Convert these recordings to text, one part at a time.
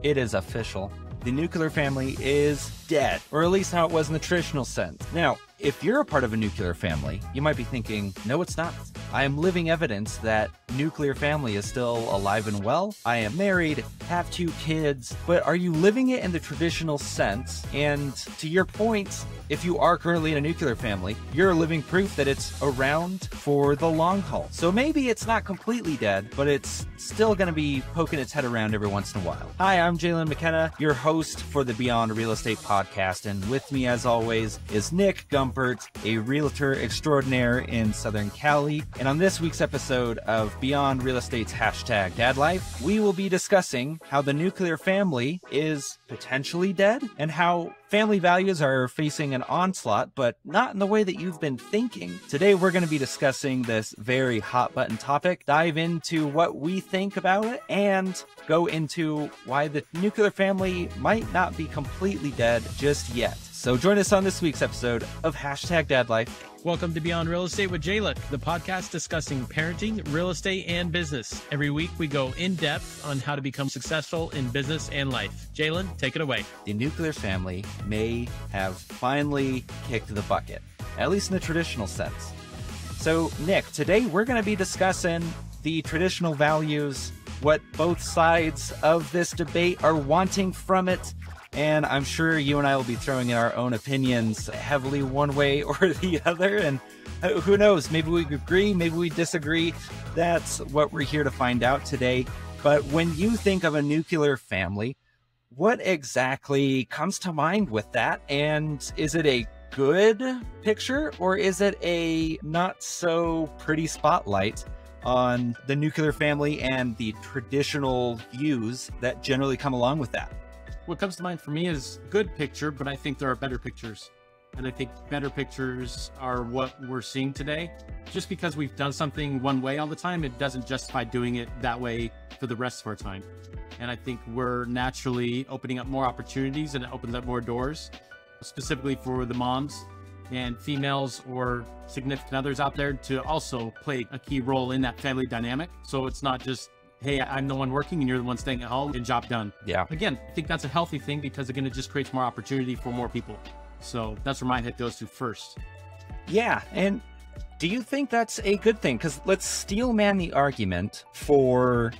It is official. The nuclear family is dead, or at least how it was in the traditional sense. Now, if you're a part of a nuclear family, you might be thinking, no, it's not. I am living evidence that nuclear family is still alive and well. I am married, have 2 kids, but are you living it in the traditional sense? And to your point, if you are currently in a nuclear family, you're living proof that it's around for the long haul. So maybe it's not completely dead, but it's still going to be poking its head around every once in a while. Hi, I'm Jalen McKenna, your host for the Beyond Real Estate podcast. And with me, as always, is Nick Gumpert, a realtor extraordinaire in Southern Cali. And on this week's episode of Beyond Real Estate's hashtag Dadlife, we will be discussing how the nuclear family is potentially dead and how family values are facing an onslaught, but not in the way that you've been thinking. Today, we're going to be discussing this very hot button topic, dive into what we think about it, and go into why the nuclear family might not be completely dead just yet. So join us on this week's episode of hashtag Dadlife. Welcome to Beyond Real Estate with Jalen, the podcast discussing parenting, real estate, and business. Every week, we go in depth on how to become successful in business and life. Jalen, take it away. The nuclear family may have finally kicked the bucket, at least in the traditional sense. So, Nick, today we're going to be discussing the traditional values, what both sides of this debate are wanting from it. And I'm sure you and I will be throwing in our own opinions heavily one way or the other. And who knows, maybe we agree, maybe we disagree. That's what we're here to find out today. But when you think of a nuclear family, what exactly comes to mind with that? And is it a good picture, or is it a not so pretty spotlight on the nuclear family and the traditional views that generally come along with that? What comes to mind for me is good picture, but I think there are better pictures. And I think better pictures are what we're seeing today. Just because we've done something one way all the time, it doesn't justify doing it that way for the rest of our time. And I think we're naturally opening up more opportunities, and it opens up more doors, specifically for the moms and females or significant others out there to also play a key role in that family dynamic. So it's not just, hey, I'm the one working and you're the one staying at home and job done. Yeah. Again, I think that's a healthy thing because, again, it just creates more opportunity for more people. So that's where my head goes to first. Yeah. And do you think that's a good thing? Because let's steel man the argument for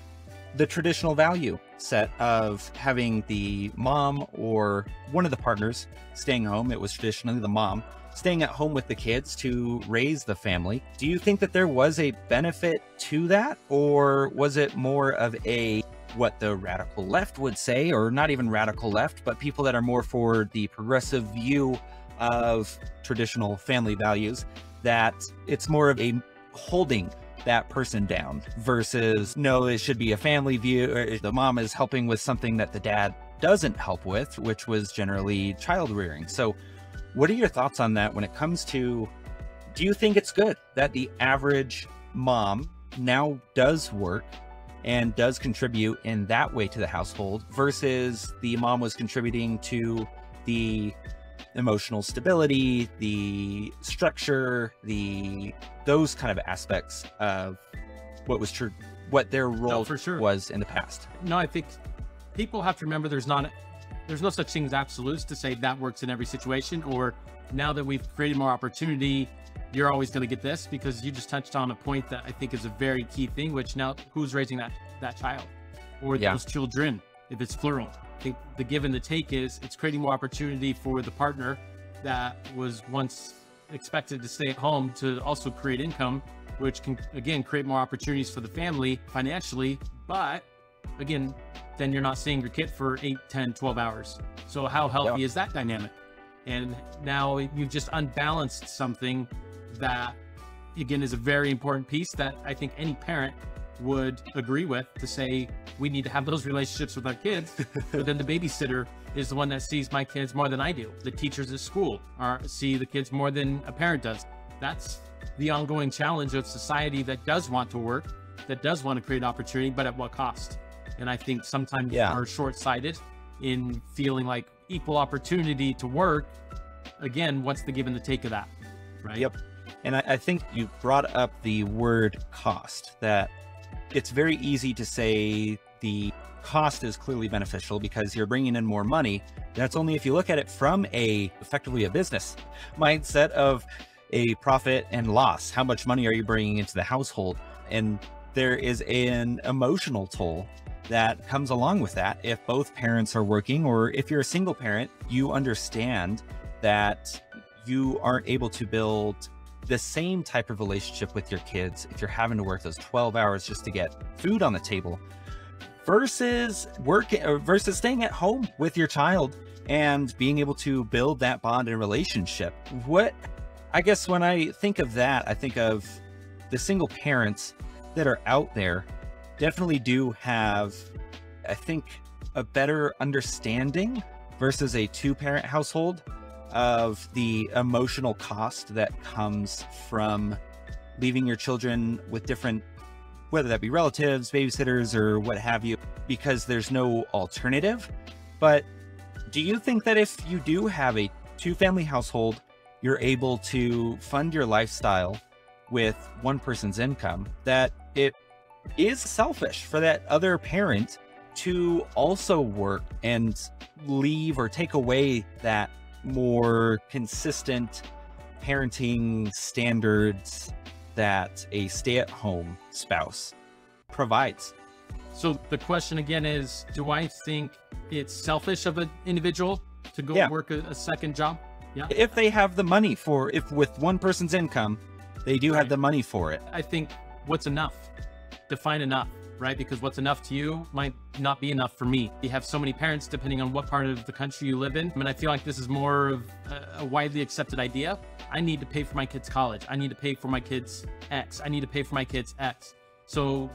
the traditional value set of having the mom or one of the partners staying home. It was traditionally the mom staying at home with the kids to raise the family. Do you think that there was a benefit to that, or was it more of a, what the radical left would say, or not even radical left, but people that are more for the progressive view of traditional family values, that it's more of a holding that person down versus, no, it should be a family view, or the mom is helping with something that the dad doesn't help with, which was generally child rearing. So what are your thoughts on that when it comes to, do you think it's good that the average mom now does work and does contribute in that way to the household versus the mom was contributing to the emotional stability, the structure, those kind of aspects of what was true, what their role for sure was in the past? No, I think people have to remember there's no such thing as absolutes to say that works in every situation, or now that we've created more opportunity, you're always going to get this, because you just touched on a point that I think is a very key thing, which now who's raising that child or those children, if it's plural. I think the give and the take is it's creating more opportunity for the partner that was once expected to stay at home to also create income, which can, again, create more opportunities for the family financially. But again, then you're not seeing your kid for 8, 10, 12 hours. So how healthy is that dynamic? And now you've just unbalanced something that, again, is a very important piece that I think any parent would agree with, to say we need to have those relationships with our kids. But then the babysitter is the one that sees my kids more than I do. The teachers at school see the kids more than a parent does. That's the ongoing challenge of society that does want to work, that does want to create opportunity, but at what cost? And I think sometimes are short-sighted in feeling like equal opportunity to work. Again, what's the give and the take of that, right? Yep. And I think you brought up the word cost, that it's very easy to say the cost is clearly beneficial because you're bringing in more money. That's only if you look at it from effectively a business mindset of a profit and loss. How much money are you bringing into the household? And there is an emotional toll that comes along with that. If both parents are working, or if you're a single parent, you understand that you aren't able to build the same type of relationship with your kids if you're having to work those 12 hours just to get food on the table versus versus staying at home with your child and being able to build that bond and relationship. I guess when I think of that, I think of the single parents that are out there definitely do have, I think, a better understanding versus a two-parent household of the emotional cost that comes from leaving your children with different, whether that be relatives, babysitters, or what have you, because there's no alternative. But do you think that if you do have a two-family household, you're able to fund your lifestyle with one person's income, that it is selfish for that other parent to also work and leave or take away that more consistent parenting standards that a stay-at-home spouse provides? So the question again is, do I think it's selfish of an individual to go work a second job? Yeah. If they have the money if with one person's income, they do have the money for it. I think what's enough? Define enough, right? Because what's enough to you might not be enough for me. You have so many parents depending on what part of the country you live in. I mean, I feel like this is more of a widely accepted idea. I need to pay for my kids' college. I need to pay for my kids' X. I need to pay for my kids' X. So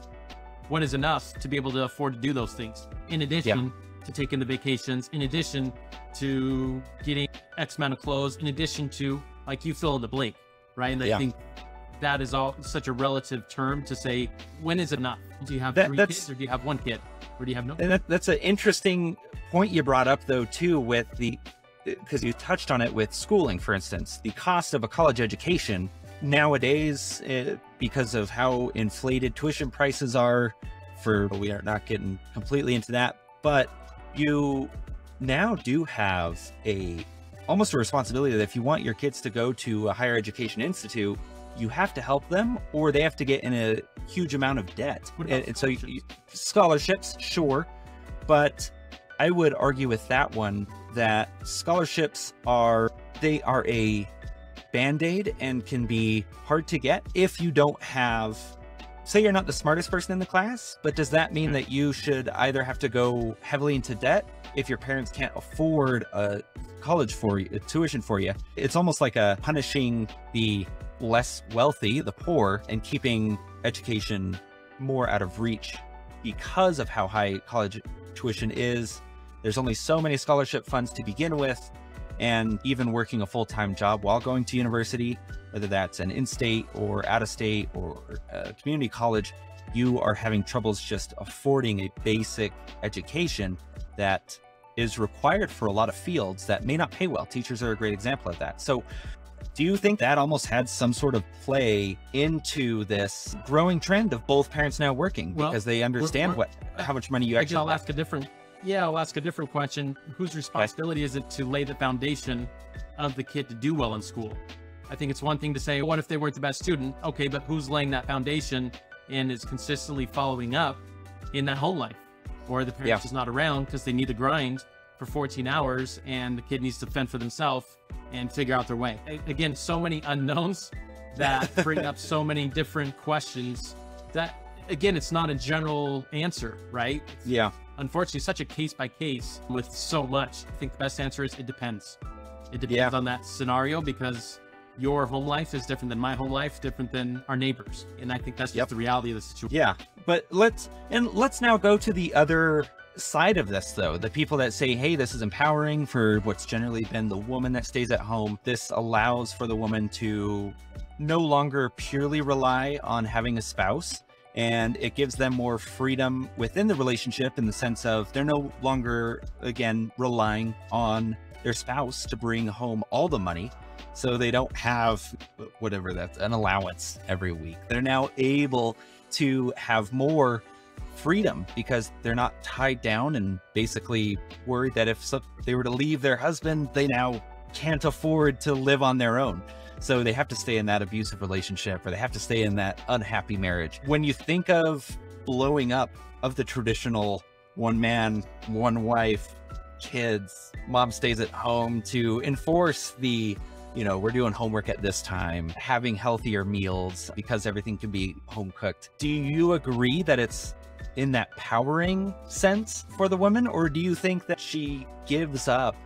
what is enough to be able to afford to do those things? In addition to taking the vacations, in addition to getting X amount of clothes, in addition to, like, you fill in the blank, right? And I think that is all such a relative term to say, when is enough? Do you have three kids, or do you have one kid, or do you have no? And that's an interesting point you brought up, though, too, with because you touched on it with schooling, for instance. The cost of a college education nowadays, because of how inflated tuition prices are, we are not getting completely into that, but you now do have almost a responsibility that if you want your kids to go to a higher education institute, you have to help them, or they have to get in a huge amount of debt. And so scholarships, sure. But I would argue with that one that scholarships are a Band-Aid and can be hard to get if you don't have, say you're not the smartest person in the class, but does that mean that you should either have to go heavily into debt if your parents can't afford a college for you, a tuition for you? It's almost like punishing the less wealthy, the poor, and keeping education more out of reach because of how high college tuition is. There's only so many scholarship funds to begin with, and even working a full-time job while going to university, whether that's an in-state or out-of-state or a community college, you are having troubles just affording a basic education that is required for a lot of fields that may not pay well. Teachers are a great example of that. So do you think that almost had some sort of play into this growing trend of both parents now working because they understand how much money you actually have? I'll ask a different question. Whose responsibility is it to lay the foundation of the kid to do well in school? I think it's one thing to say, what if they weren't the best student? Okay, but who's laying that foundation and is consistently following up in that home life? Or the parent is not around because they need to grind for 14 hours and the kid needs to fend for themselves and figure out their way. Again, so many unknowns that bring up so many different questions that, again, it's not a general answer, right? Unfortunately, such a case by case with so much. I think the best answer is it depends. It depends on that scenario, because your home life is different than my home life, different than our neighbors. And I think that's just the reality of the situation. Yeah. But let's now go to the other side of this, though. The people that say, hey, this is empowering for what's generally been the woman that stays at home. This allows for the woman to no longer purely rely on having a spouse, and it gives them more freedom within the relationship in the sense of they're no longer, again, relying on their spouse to bring home all the money. So they don't have whatever that's an allowance every week. They're now able to have more freedom because they're not tied down and basically worried that if they were to leave their husband, they now can't afford to live on their own. So they have to stay in that abusive relationship, or they have to stay in that unhappy marriage. When you think of blowing up of the traditional one man, one wife, kids, mom stays at home to enforce the, we're doing homework at this time, having healthier meals because everything can be home cooked. Do you agree that it's in that powering sense for the woman, or do you think that she gives up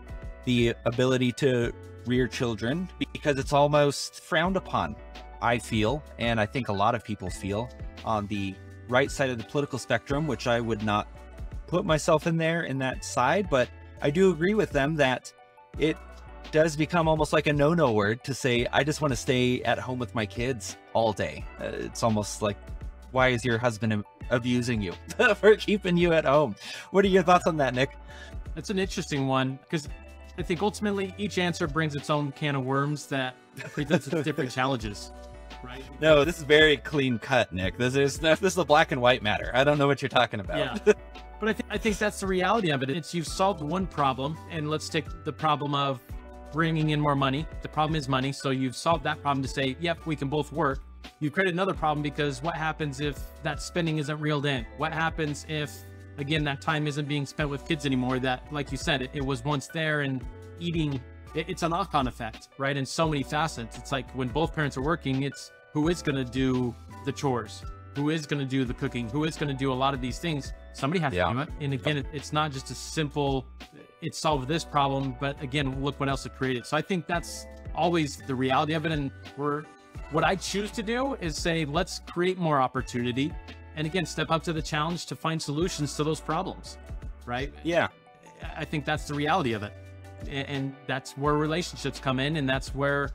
the ability to rear children because it's almost frowned upon? I feel, and I think a lot of people feel, on the right side of the political spectrum, which I would not put myself in that side, but I do agree with them that it does become almost like a no-no word to say, I just want to stay at home with my kids all day. It's almost like, why is your husband abusing you for keeping you at home? What are your thoughts on that, Nick? That's an interesting one, because I think ultimately each answer brings its own can of worms that presents different challenges, right? No, this is very clean cut, Nick. This is a black and white matter. I don't know what you're talking about. Yeah. But I think that's the reality of it. It's, you've solved one problem, and let's take the problem of bringing in more money. The problem is money. So you've solved that problem to say, yep, we can both work. You created another problem because what happens if that spending isn't reeled in? What happens if, again, that time isn't being spent with kids anymore? That, like you said, it was once there, and eating, it's a knock-on effect, right? In so many facets. It's like when both parents are working, it's who is going to do the chores? Who is going to do the cooking? Who is going to do a lot of these things? Somebody has to do it. And again, it's not just a simple, it solved this problem, but again, look what else it created. So I think that's always the reality of it. And what I choose to do is say, let's create more opportunity. And again, step up to the challenge to find solutions to those problems, right? Yeah. I think that's the reality of it. And that's where relationships come in. And that's where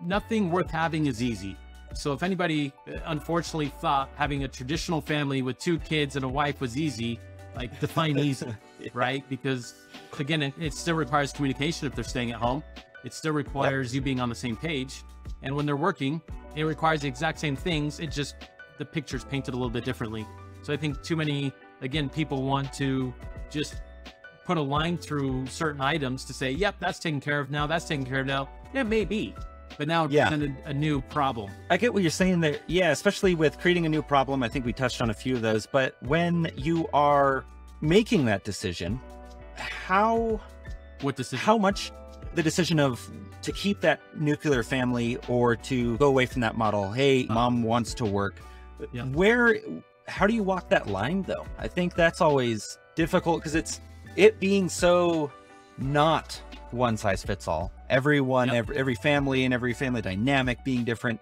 nothing worth having is easy. So if anybody unfortunately thought having a traditional family with 2 kids and a wife was easy, like, define easy, yeah. Right? Because again, it still requires communication if they're staying at home. It still requires you being on the same page. And when they're working, it requires the exact same things. It just, the picture's painted a little bit differently. So I think too many, again, people want to just put a line through certain items to say, yep, that's taken care of now, that's taken care of now. It may be. But now it presented a new problem. I get what you're saying there. Yeah, especially with creating a new problem. I think we touched on a few of those. But when you are making that decision, what decision? How much the decision of to keep that nuclear family or to go away from that model? Hey, mom wants to work. Yeah. How do you walk that line, though? I think that's always difficult because it being so not one size fits all. Everyone, every family and every family dynamic being different.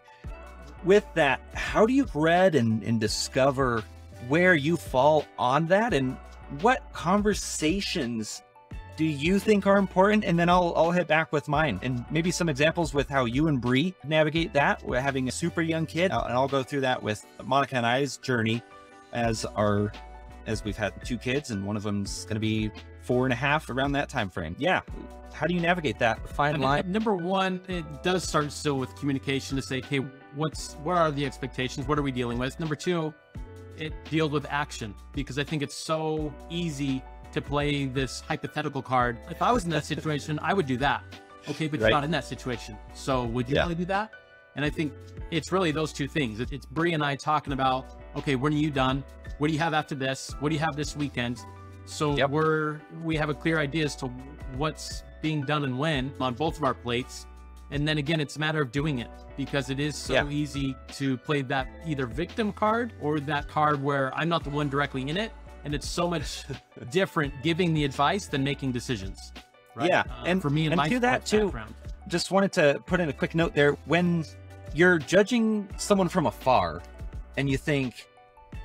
With that, how do you read and discover where you fall on that, and what conversations do you think are important? And then I'll hit back with mine and maybe some examples with how you and Bree navigate that. We're having a super young kid, and I'll go through that with Monica and I's journey as we've had 2 kids, and one of them's going to be 4.5 around that time frame. Yeah. How do you navigate that fine line? Number one, it does start still with communication to say, okay, what are the expectations? What are we dealing with? Number 2, it deals with action, because I think it's so easy to play this hypothetical card. If I was in that situation, I would do that. Okay, but you're not in that situation. So would you really do that? And I think it's really those 2 things. It's Bree and I talking about, okay, when are you done? What do you have after this? What do you have this weekend? So we have a clear idea as to what's being done and when on both of our plates. And then again, it's a matter of doing it, because it is so easy to play that either victim card or that card where I'm not the one directly in it. And it's so much different giving the advice than making decisions. Right? Yeah. And for me and my background. Just wanted to put in a quick note there. When you're judging someone from afar and you think,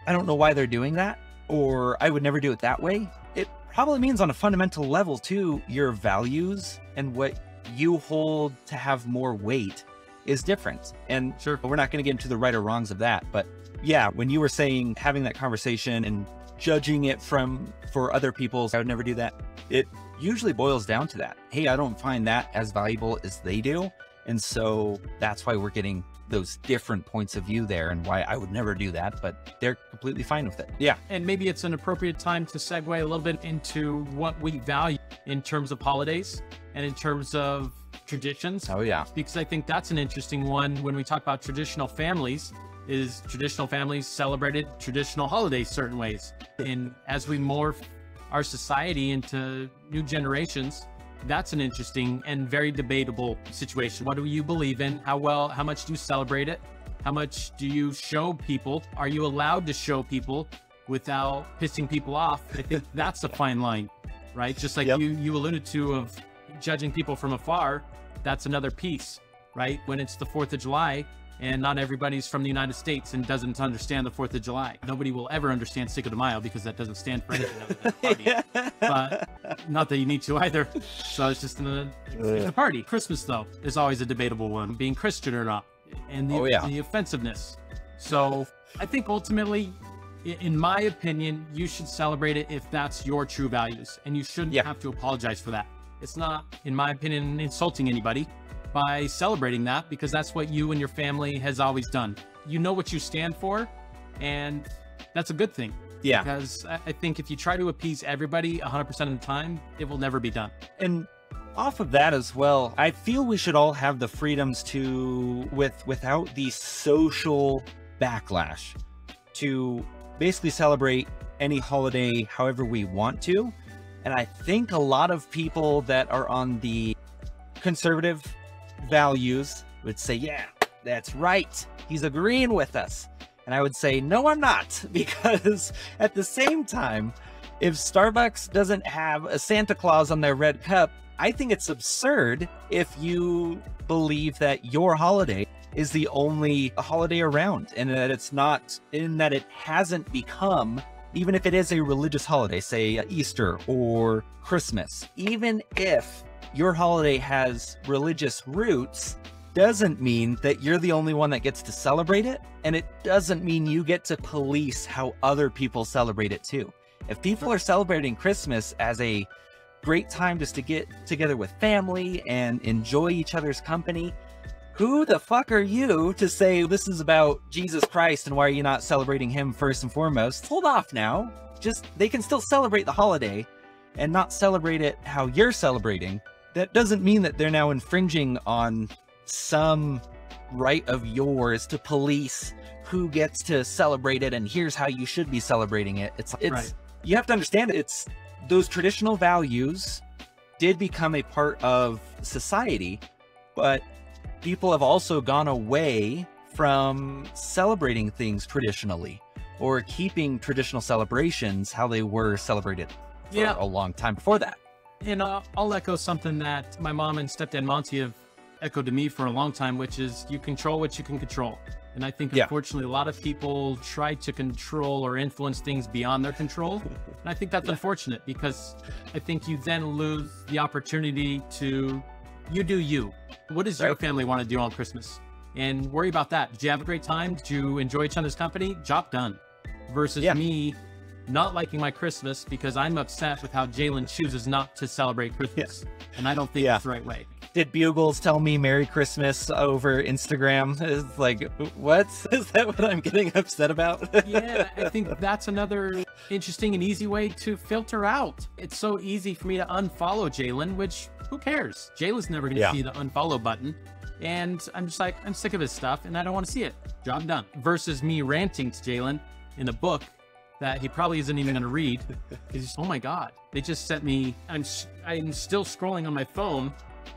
I don't know why they're doing that, or I would never do it that way, it probably means on a fundamental level too, your values and what you hold to have more weight is different. And we're not going to get into the right or wrongs of that. But yeah, when you were saying having that conversation and judging it for other people, I would never do that. It usually boils down to that. Hey, I don't find that as valuable as they do. And so that's why we're getting those different points of view there and why I would never do that, but they're completely fine with it. Yeah. And maybe it's an appropriate time to segue a little bit into what we value in terms of holidays and in terms of traditions. Oh yeah. Because I think that's an interesting one when we talk about traditional families. Is traditional families celebrated traditional holidays certain ways? And as we morph our society into new generations, that's an interesting and very debatable situation. What do you believe in? How much do you celebrate it? How much do you show people? Are you allowed to show people without pissing people off? I think that's a fine line, right? Just like you alluded to of judging people from afar, that's another piece, right? When it's the 4th of July, and not everybody's from the United States and doesn't understand the 4th of July. Nobody will ever understand Cinco de Mayo because that doesn't stand for anything other than party. But not that you need to either. So it's just it's a party. Christmas, though, is always a debatable one, being Christian or not, and the offensiveness. So I think ultimately, in my opinion, you should celebrate it if that's your true values, and you shouldn't have to apologize for that. It's not, in my opinion, insulting anybody by celebrating that, because that's what you and your family has always done. You know what you stand for, and that's a good thing. Yeah. Because I think if you try to appease everybody 100% of the time, it will never be done. And off of that as well, I feel we should all have the freedoms to, without the social backlash, to basically celebrate any holiday however we want to. And I think a lot of people that are on the conservative values would say, yeah, that's right, he's agreeing with us. And I would say, no, I'm not, because at the same time, if Starbucks doesn't have a Santa Claus on their red cup, I think it's absurd if you believe that your holiday is the only holiday around, and that it's not, in that it hasn't become, even if it is a religious holiday, say Easter or Christmas, even if your holiday has religious roots, doesn't mean that you're the only one that gets to celebrate it. And it doesn't mean you get to police how other people celebrate it too. If people are celebrating Christmas as a great time just to get together with family and enjoy each other's company, who the fuck are you to say this is about Jesus Christ and why are you not celebrating him first and foremost? Hold off now. Just, they can still celebrate the holiday and not celebrate it how you're celebrating. That doesn't mean that they're now infringing on some right of yours to police who gets to celebrate it and here's how you should be celebrating it. It's right. You have to understand it's those traditional values did become a part of society, but people have also gone away from celebrating things traditionally or keeping traditional celebrations how they were celebrated for a long time before that. And I'll echo something that my mom and stepdad Monty have echoed to me for a long time, which is you control what you can control. And I think, unfortunately, a lot of people try to control or influence things beyond their control. And I think that's unfortunate, because I think you then lose the opportunity to, you do you. What does your family want to do on Christmas? And worry about that. Did you have a great time? Did you enjoy each other's company? Job done. Versus me not liking my Christmas because I'm upset with how Jalen chooses not to celebrate Christmas. And I don't think it's the right way. Did Bugles tell me Merry Christmas over Instagram? It's like, what? Is that what I'm getting upset about? Yeah, I think that's another interesting and easy way to filter out. It's so easy for me to unfollow Jalen, which, who cares? Jalen's never going to see the unfollow button. And I'm just like, I'm sick of his stuff and I don't want to see it. Job done. Versus me ranting to Jalen in a book that he probably isn't even going to read. Because, oh my God, they just sent me, I'm still scrolling on my phone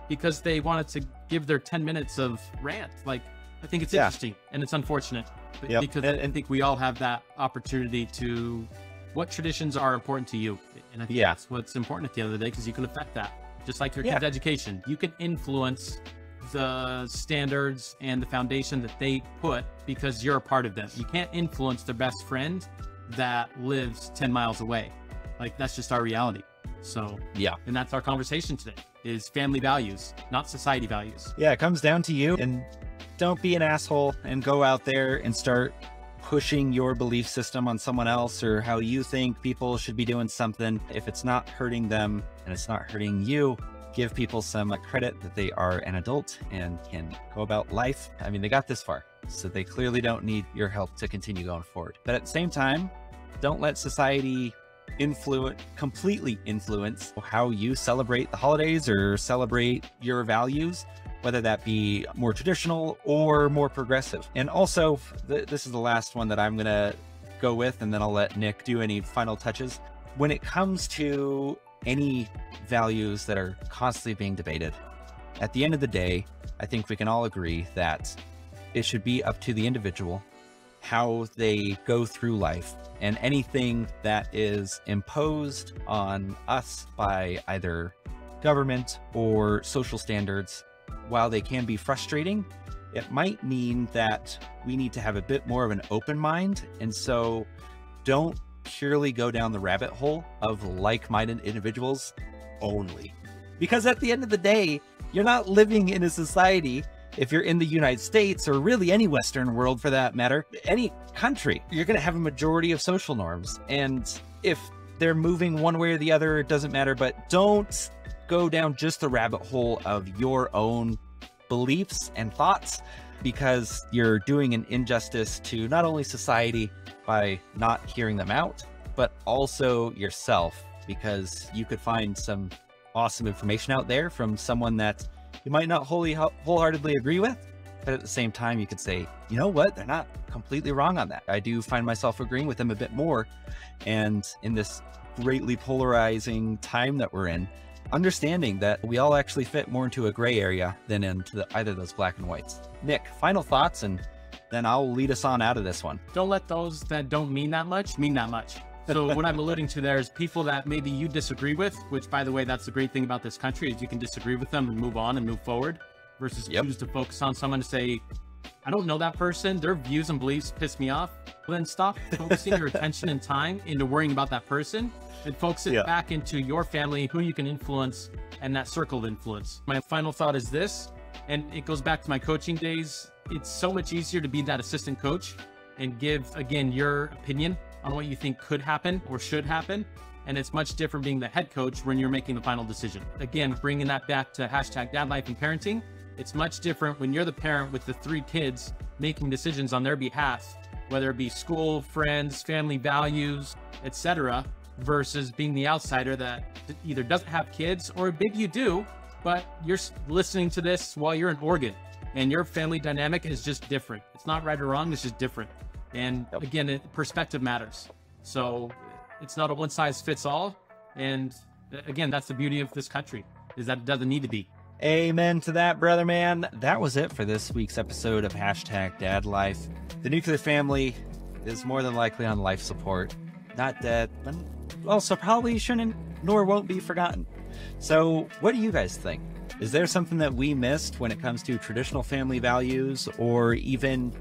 because they wanted to give their 10 minutes of rant. Like, I think it's interesting and it's unfortunate because I think we all have that opportunity to, what traditions are important to you? And I think that's what's important at the end of the day, because you can affect that. Just like your kids' education, you can influence the standards and the foundation that they put because you're a part of them. You can't influence their best friend that lives 10 miles away. Like, that's just our reality. So and that's our conversation today, is family values, not society values. It comes down to you, and don't be an asshole and go out there and start pushing your belief system on someone else or how you think people should be doing something. If it's not hurting them and it's not hurting you, give people some credit that they are an adult and can go about life. I mean, they got this far, so they clearly don't need your help to continue going forward. But at the same time, don't let society completely influence how you celebrate the holidays or celebrate your values, whether that be more traditional or more progressive. And also, this is the last one that I'm gonna go with, and then I'll let Nick do any final touches. When it comes to any values that are constantly being debated, at the end of the day, I think we can all agree that it should be up to the individual how they go through life, and anything that is imposed on us by either government or social standards, while they can be frustrating, it might mean that we need to have a bit more of an open mind. And so don't purely go down the rabbit hole of like-minded individuals only, because at the end of the day, you're not living in a society. If you're in the United States, or really any Western world for that matter, any country, you're going to have a majority of social norms. And if they're moving one way or the other, it doesn't matter. But don't go down just the rabbit hole of your own beliefs and thoughts, because you're doing an injustice to not only society by not hearing them out, but also yourself, because you could find some awesome information out there from someone that you might not wholeheartedly agree with, but at the same time, you could say, you know what, they're not completely wrong on that. I do find myself agreeing with them a bit more. And in this greatly polarizing time that we're in, understanding that we all actually fit more into a gray area than into either of those black and whites. Nick, final thoughts, and then I'll lead us on out of this one. Don't let those that don't mean that much mean that much. So what I'm alluding to there is people that maybe you disagree with, which, by the way, that's the great thing about this country, is you can disagree with them and move on and move forward, versus choose to focus on someone to say, I don't know that person, their views and beliefs piss me off. Well, then stop focusing your attention and time into worrying about that person, and focus it back into your family, who you can influence, and that circle of influence. My final thought is this, and it goes back to my coaching days. It's so much easier to be that assistant coach and give, again, your opinion on what you think could happen or should happen. And it's much different being the head coach when you're making the final decision. Again, bringing that back to hashtag Dadlife and parenting, it's much different when you're the parent with the 3 kids making decisions on their behalf, whether it be school, friends, family values, etc., versus being the outsider that either doesn't have kids, or maybe you do, but you're listening to this while you're in Oregon and your family dynamic is just different. It's not right or wrong, it's just different. And again, perspective matters. So it's not a one size fits all. And again, that's the beauty of this country, is that it doesn't need to be. Amen to that, brother man. That was it for this week's episode of hashtag Dadlife. The nuclear family is more than likely on life support. Not dead, but also probably shouldn't nor won't be forgotten. So what do you guys think? Is there something that we missed when it comes to traditional family values, or even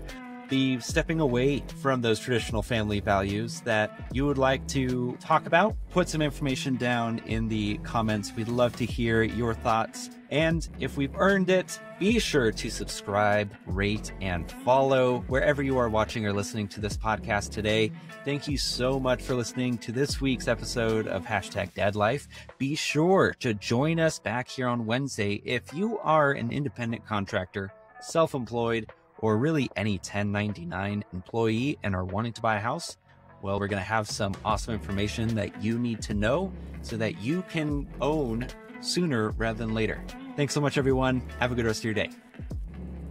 be stepping away from those traditional family values that you would like to talk about? Put some information down in the comments. We'd love to hear your thoughts. And if we've earned it, be sure to subscribe, rate, and follow wherever you are watching or listening to this podcast today. Thank you so much for listening to this week's episode of hashtag Dadlife. Be sure to join us back here on Wednesday if you are an independent contractor, self-employed, or really any 1099 employee and are wanting to buy a house. Well, we're going to have some awesome information that you need to know so that you can own sooner rather than later. Thanks so much, everyone. Have a good rest of your day.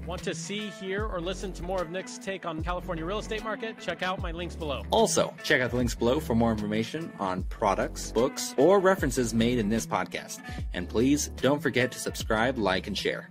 Want to see, hear, or listen to more of Nick's take on California real estate market? Check out my links below. Also, check out the links below for more information on products, books, or references made in this podcast. And please don't forget to subscribe, like, and share.